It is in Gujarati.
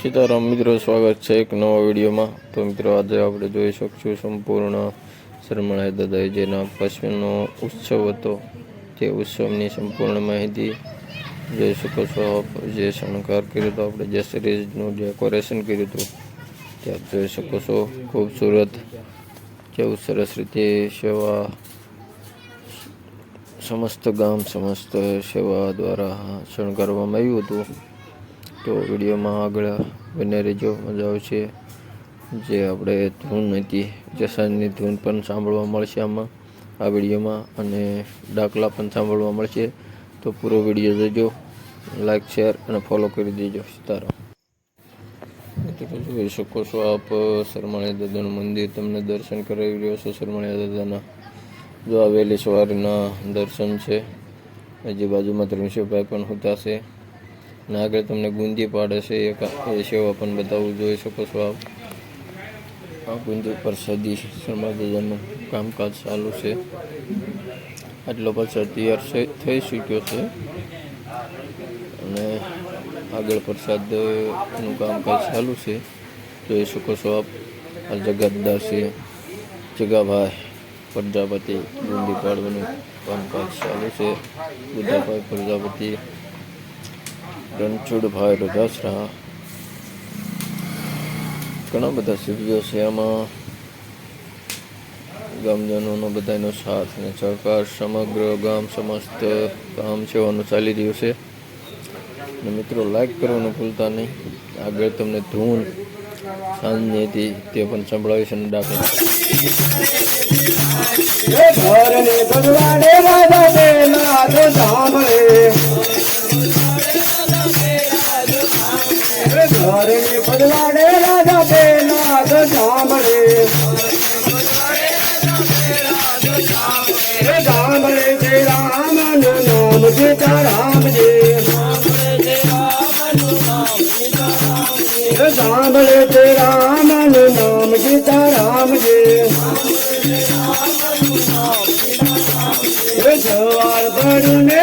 સીતારામ મિત્રો, સ્વાગત છે એક નવા વિડીયોમાં। તો મિત્રો, આજે આપણે જોઈ શકશું સંપૂર્ણ શરમણાઈ દાદાએ જેના પશ્ચિમનો ઉત્સવ હતો તે ઉત્સવની સંપૂર્ણ માહિતી જોઈ શકો છો। જે શણગાર કર્યો હતો આપણે, જે સિરીઝનું ડેકોરેશન કર્યું હતું ત્યાં જોઈ શકો છો। ખૂબસૂરત જેવું સરસ રીતે સેવા સમસ્ત ગામ સમસ્ત સેવા દ્વારા શણગારવામાં આવ્યું હતું। તો વિડીયોમાં આગળ બને રહેજો, મજા આવશે। જે આપણે ધૂન હતી, જસાની ધૂન પણ સાંભળવા મળશે આમાં આ વિડીયોમાં, અને ડાકલા પણ સાંભળવા મળશે। તો પૂરો વિડીયો જોજો, લાઈક શેર અને ફોલો કરી દેજો। સીતારામ। જોઈ શકો છો આપ, શરમણાઈ દાદાનું મંદિર તમને દર્શન કરાવી રહ્યો છો। શરમણાઈ દાદાના જો આ વહેલી સવારના દર્શન છે। હજી બાજુમાં ધ્રુમશીભાઈ પણ હોતા છે, અને આગળ તમને ગુંદી પાડે છે એ સેવા પણ બતાવું જોઈ શકો છો આપ। આ ગુંદી પ્રસાદી શરમણાઈ દાદાનું કામકાજ ચાલુ છે। આટલો પ્રસાદ તૈયાર થઈ ચૂક્યો છે, અને આગળ પ્રસાદનું કામકાજ ચાલુ છે જોઈ શકો છો આપ। આ જગતદાર છે જગાભાઈ પ્રજાપતિ, ગુંદી પાડવાનું કામકાજ ચાલુ છે। બુદ્ધાભાઈ પ્રજાપતિ, રણછોડભાઈ રધાસરા, ઘણા બધા સભ્યો છે આમાં। ગામજનોનો બધાનો સાથ અને સહકાર, સમગ્ર ગામ સમસ્ત કામ સેવાનું ચાલી રહ્યું છે। અને મિત્રો, લાઈક કરવાનું ભૂલતા નહીં। આગળ તમને ધૂન સાંજની હતી તે પણ સંભળાવીશ, અને ડાકલા સાંભળે તે રામનું નામ સીતારામ જે સવાર પડું ને